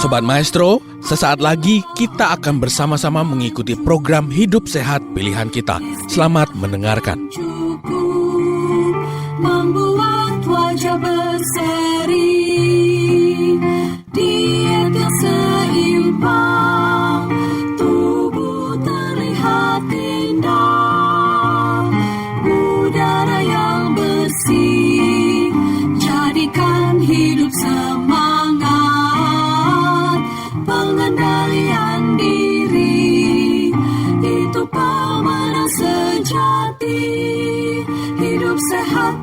Sobat Maestro, sesaat lagi kita akan bersama-sama mengikuti program Hidup Sehat Pilihan Kita. Selamat mendengarkan. Membuat wajah berseri, diet yang seimbang, tubuh terlihat indah, udara yang bersih, jadikan hidup semangat, pengendalian diri, itu pemenang sejati. Hidup sehat,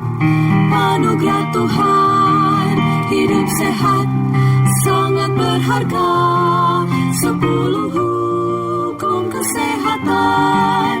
anugerah Tuhan. Hidup sehat, sangat berharga. 10 hukum kesehatan.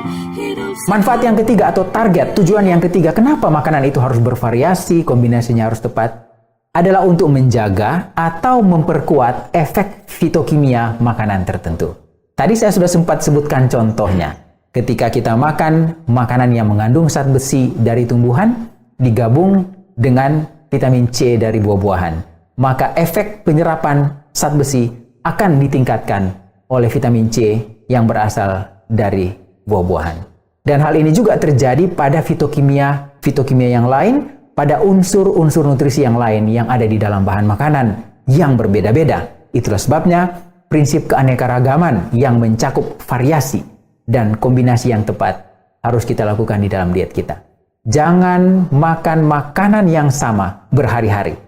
Manfaat yang ketiga atau target, tujuan yang ketiga, kenapa makanan itu harus bervariasi, kombinasinya harus tepat, adalah untuk menjaga atau memperkuat efek fitokimia makanan tertentu. Tadi saya sudah sempat sebutkan contohnya. Ketika kita makan makanan yang mengandung zat besi dari tumbuhan, digabung dengan vitamin C dari buah-buahan, maka efek penyerapan zat besi akan ditingkatkan oleh vitamin C yang berasal dari buah-buahan. Dan hal ini juga terjadi pada fitokimia yang lain, pada unsur-unsur nutrisi yang lain yang ada di dalam bahan makanan yang berbeda-beda. Itulah sebabnya prinsip keanekaragaman yang mencakup variasi dan kombinasi yang tepat harus kita lakukan di dalam diet kita. Jangan makan makanan yang sama berhari-hari,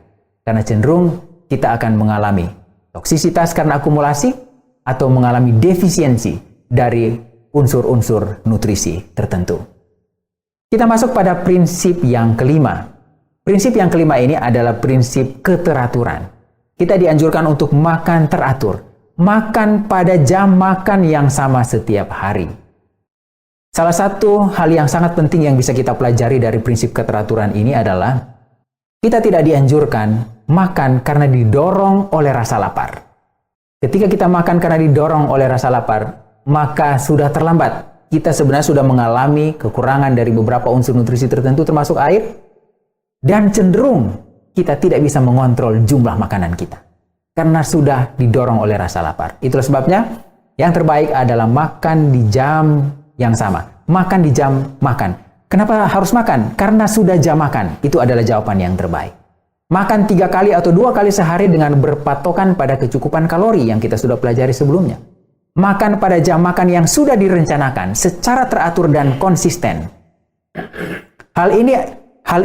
karena cenderung kita akan mengalami toksisitas karena akumulasi atau mengalami defisiensi dari unsur-unsur nutrisi tertentu. Kita masuk pada prinsip yang kelima. Prinsip yang kelima ini adalah prinsip keteraturan. Kita dianjurkan untuk makan teratur. Makan pada jam makan yang sama setiap hari. Salah satu hal yang sangat penting yang bisa kita pelajari dari prinsip keteraturan ini adalah kita tidak dianjurkan makan karena didorong oleh rasa lapar. Ketika kita makan karena didorong oleh rasa lapar, maka sudah terlambat. Kita sebenarnya sudah mengalami kekurangan dari beberapa unsur nutrisi tertentu termasuk air, dan cenderung kita tidak bisa mengontrol jumlah makanan kita karena sudah didorong oleh rasa lapar. Itulah sebabnya yang terbaik adalah makan di jam yang sama. Makan di jam makan. Kenapa harus makan? Karena sudah jam makan. Itu adalah jawaban yang terbaik. Makan 3 kali atau 2 kali sehari dengan berpatokan pada kecukupan kalori yang kita sudah pelajari sebelumnya. Makan pada jam makan yang sudah direncanakan secara teratur dan konsisten. Hal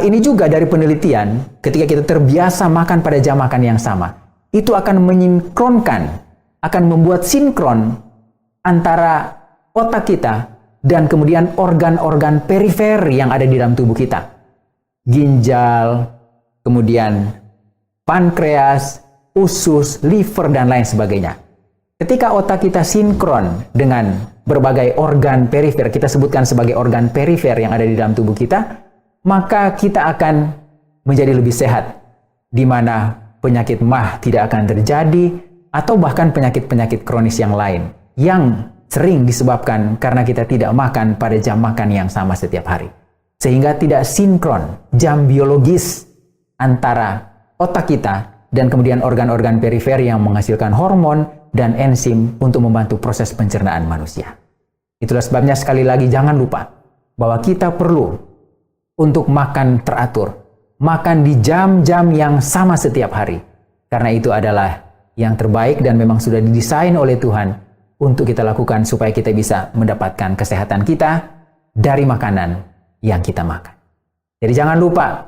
ini juga dari penelitian, ketika kita terbiasa makan pada jam makan yang sama, itu akan menyinkronkan, akan membuat sinkron antara otak kita dan kemudian organ-organ perifer yang ada di dalam tubuh kita. Ginjal, kemudian pankreas, usus, liver, dan lain sebagainya. Ketika otak kita sinkron dengan berbagai organ perifer, kita sebutkan sebagai organ perifer yang ada di dalam tubuh kita, maka kita akan menjadi lebih sehat, di mana penyakit MAH tidak akan terjadi, atau bahkan penyakit-penyakit kronis yang lain yang sering disebabkan karena kita tidak makan pada jam makan yang sama setiap hari. Sehingga tidak sinkron jam biologis antara otak kita dan kemudian organ-organ perifer yang menghasilkan hormon dan enzim untuk membantu proses pencernaan manusia. Itulah sebabnya sekali lagi jangan lupa bahwa kita perlu untuk makan teratur. Makan di jam-jam yang sama setiap hari. Karena itu adalah yang terbaik dan memang sudah didesain oleh Tuhan untuk kita lakukan supaya kita bisa mendapatkan kesehatan kita dari makanan yang kita makan. Jadi jangan lupa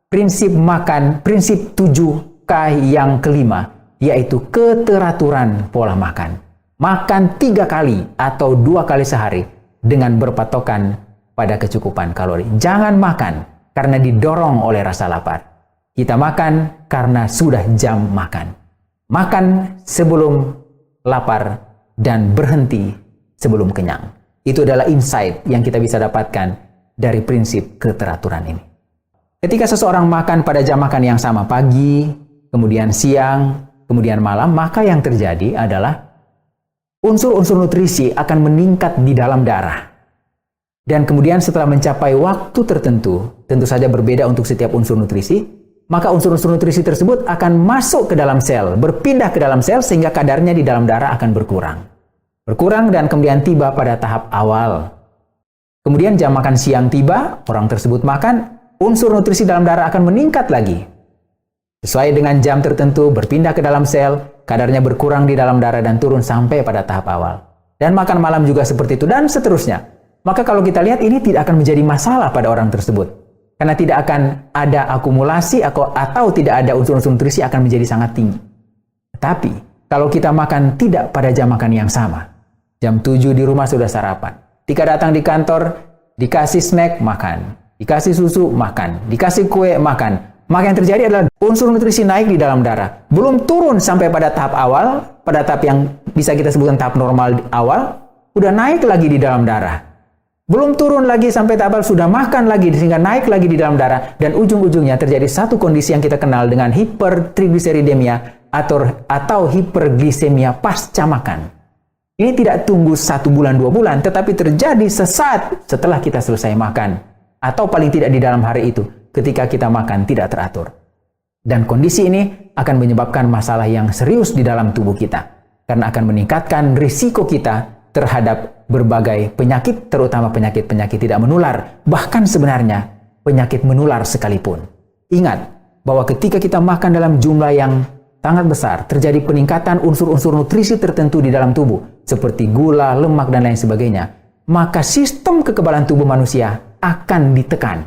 prinsip 7K yang kelima, yaitu keteraturan pola makan. Makan 3 kali atau 2 kali sehari dengan berpatokan pada kecukupan kalori. Jangan makan karena didorong oleh rasa lapar. Kita makan karena sudah jam makan. Makan sebelum lapar dan berhenti sebelum kenyang. Itu adalah insight yang kita bisa dapatkan dari prinsip keteraturan ini. Ketika seseorang makan pada jam makan yang sama, pagi, kemudian siang, kemudian malam, maka yang terjadi adalah unsur-unsur nutrisi akan meningkat di dalam darah. Dan kemudian setelah mencapai waktu tertentu, tentu saja berbeda untuk setiap unsur nutrisi, maka unsur-unsur nutrisi tersebut akan masuk ke dalam sel, berpindah ke dalam sel sehingga kadarnya di dalam darah akan berkurang. Berkurang dan kemudian tiba pada tahap awal. Kemudian jam makan siang tiba, orang tersebut makan, unsur nutrisi dalam darah akan meningkat lagi. Sesuai dengan jam tertentu, berpindah ke dalam sel, kadarnya berkurang di dalam darah dan turun sampai pada tahap awal. Dan makan malam juga seperti itu, dan seterusnya. Maka kalau kita lihat, ini tidak akan menjadi masalah pada orang tersebut. Karena tidak akan ada akumulasi atau tidak ada unsur-unsur nutrisi akan menjadi sangat tinggi. Tetapi, kalau kita makan tidak pada jam makan yang sama. Jam 7 di rumah sudah sarapan. Ketika datang di kantor, dikasih snack, makan. Dikasih susu, makan. Dikasih kue, makan. Maka yang terjadi adalah unsur nutrisi naik di dalam darah. Belum turun sampai pada tahap awal, pada tahap yang bisa kita sebutkan tahap normal awal, udah naik lagi di dalam darah. Belum turun lagi sampai tahap awal, sudah makan lagi sehingga naik lagi di dalam darah. Dan ujung-ujungnya terjadi satu kondisi yang kita kenal dengan hipertrigliseridemia atau hiperglisemia pasca makan. Ini tidak tunggu 1 bulan, 2 bulan, tetapi terjadi sesaat setelah kita selesai makan. Atau paling tidak di dalam hari itu, ketika kita makan tidak teratur. Dan kondisi ini akan menyebabkan masalah yang serius di dalam tubuh kita. Karena akan meningkatkan risiko kita terhadap berbagai penyakit, terutama penyakit-penyakit tidak menular. Bahkan sebenarnya, penyakit menular sekalipun. Ingat, bahwa ketika kita makan dalam jumlah yang sangat besar, terjadi peningkatan unsur-unsur nutrisi tertentu di dalam tubuh, seperti gula, lemak, dan lain sebagainya, maka sistem kekebalan tubuh manusia akan ditekan.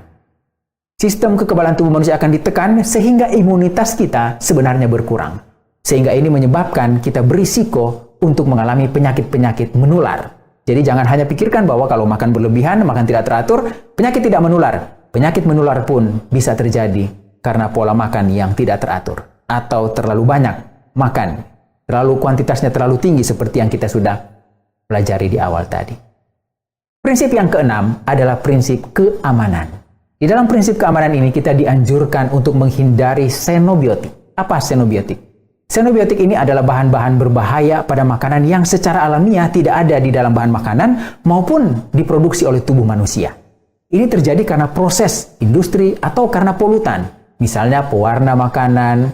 Sistem kekebalan tubuh manusia akan ditekan sehingga imunitas kita sebenarnya berkurang. Sehingga ini menyebabkan kita berisiko untuk mengalami penyakit-penyakit menular. Jadi jangan hanya pikirkan bahwa kalau makan berlebihan, makan tidak teratur, penyakit tidak menular. Penyakit menular pun bisa terjadi karena pola makan yang tidak teratur. Atau terlalu banyak makan, kuantitasnya terlalu tinggi seperti yang kita sudah pelajari di awal tadi. Prinsip yang keenam adalah prinsip keamanan. Di dalam prinsip keamanan ini kita dianjurkan untuk menghindari xenobiotik. Apa xenobiotik? Xenobiotik ini adalah bahan-bahan berbahaya pada makanan yang secara alamiah tidak ada di dalam bahan makanan maupun diproduksi oleh tubuh manusia. Ini terjadi karena proses industri atau karena polutan. Misalnya pewarna makanan,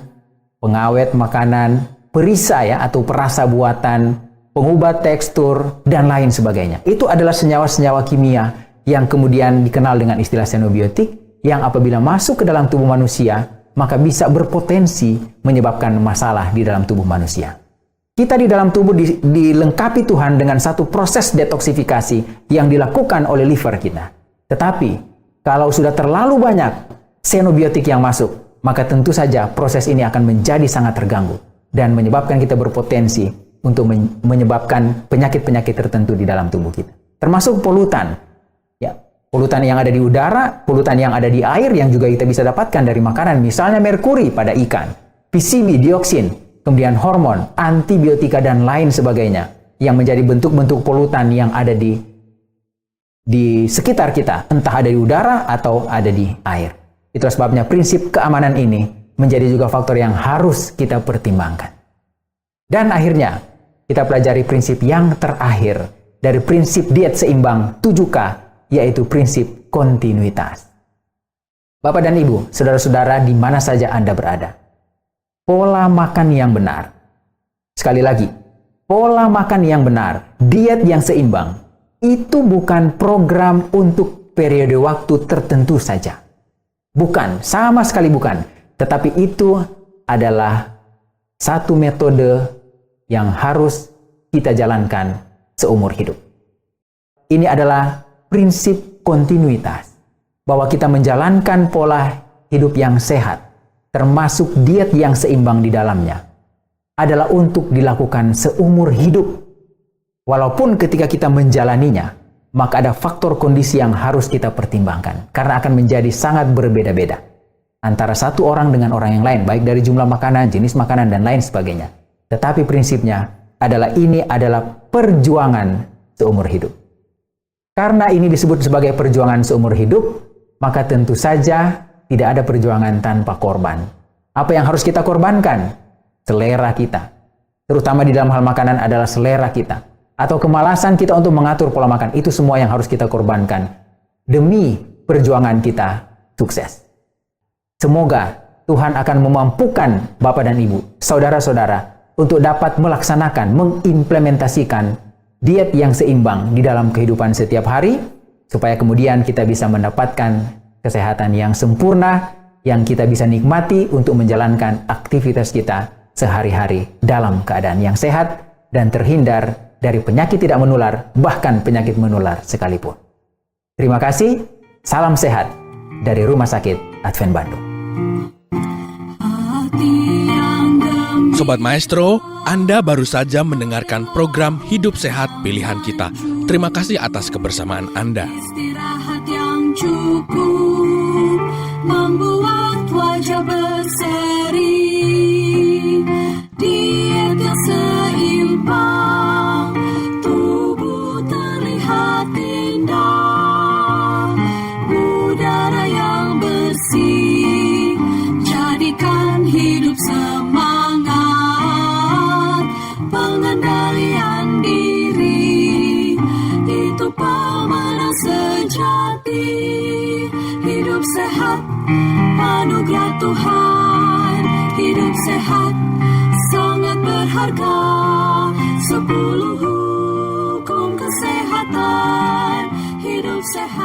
pengawet makanan, perisai atau perasa buatan, pengubah tekstur, dan lain sebagainya. Itu adalah senyawa-senyawa kimia yang kemudian dikenal dengan istilah xenobiotik yang apabila masuk ke dalam tubuh manusia, maka bisa berpotensi menyebabkan masalah di dalam tubuh manusia. Kita di dalam tubuh dilengkapi Tuhan dengan satu proses detoksifikasi yang dilakukan oleh liver kita. Tetapi, kalau sudah terlalu banyak xenobiotik yang masuk, maka tentu saja proses ini akan menjadi sangat terganggu dan menyebabkan kita berpotensi untuk menyebabkan penyakit-penyakit tertentu di dalam tubuh kita. Termasuk polutan. Polutan yang ada di udara, polutan yang ada di air yang juga kita bisa dapatkan dari makanan, misalnya merkuri pada ikan, PCB, dioksin, kemudian hormon, antibiotika, dan lain sebagainya, yang menjadi bentuk-bentuk polutan yang ada di sekitar kita, entah ada di udara atau ada di air. Itulah sebabnya prinsip keamanan ini menjadi juga faktor yang harus kita pertimbangkan. Dan akhirnya, kita pelajari prinsip yang terakhir dari prinsip diet seimbang 7K, yaitu prinsip kontinuitas. Bapak dan Ibu, saudara-saudara di mana saja Anda berada, pola makan yang benar. Sekali lagi, pola makan yang benar, diet yang seimbang, itu bukan program untuk periode waktu tertentu saja. Bukan, sama sekali bukan. Tetapi itu adalah satu metode yang harus kita jalankan seumur hidup. Ini adalah prinsip kontinuitas, bahwa kita menjalankan pola hidup yang sehat, termasuk diet yang seimbang di dalamnya, adalah untuk dilakukan seumur hidup. Walaupun ketika kita menjalaninya, maka ada faktor kondisi yang harus kita pertimbangkan, karena akan menjadi sangat berbeda-beda antara satu orang dengan orang yang lain, baik dari jumlah makanan, jenis makanan, dan lain sebagainya. Tetapi prinsipnya adalah ini adalah perjuangan seumur hidup. Karena ini disebut sebagai perjuangan seumur hidup, maka tentu saja tidak ada perjuangan tanpa korban. Apa yang harus kita korbankan? Selera kita. Terutama di dalam hal makanan adalah selera kita. Atau kemalasan kita untuk mengatur pola makan. Itu semua yang harus kita korbankan demi perjuangan kita sukses. Semoga Tuhan akan memampukan Bapak dan Ibu, saudara-saudara, untuk dapat melaksanakan, mengimplementasikan diet yang seimbang di dalam kehidupan setiap hari, supaya kemudian kita bisa mendapatkan kesehatan yang sempurna, yang kita bisa nikmati untuk menjalankan aktivitas kita sehari-hari dalam keadaan yang sehat dan terhindar dari penyakit tidak menular, bahkan penyakit menular sekalipun. Terima kasih, salam sehat dari Rumah Sakit Advent Bandung. Sobat Maestro, Anda baru saja mendengarkan program Hidup Sehat Pilihan Kita. Terima kasih atas kebersamaan Anda. Istirahat yang cukup membuat wajah berseri. Diet yang seimbang, tubuh terlihat indah. Udara yang bersih, jadikan hidup semangat. Pengendalian diri, itu pemenang sejati. Hidup sehat, anugerah Tuhan. Hidup sehat, sangat berharga. 10 hukum kesehatan. Hidup sehat.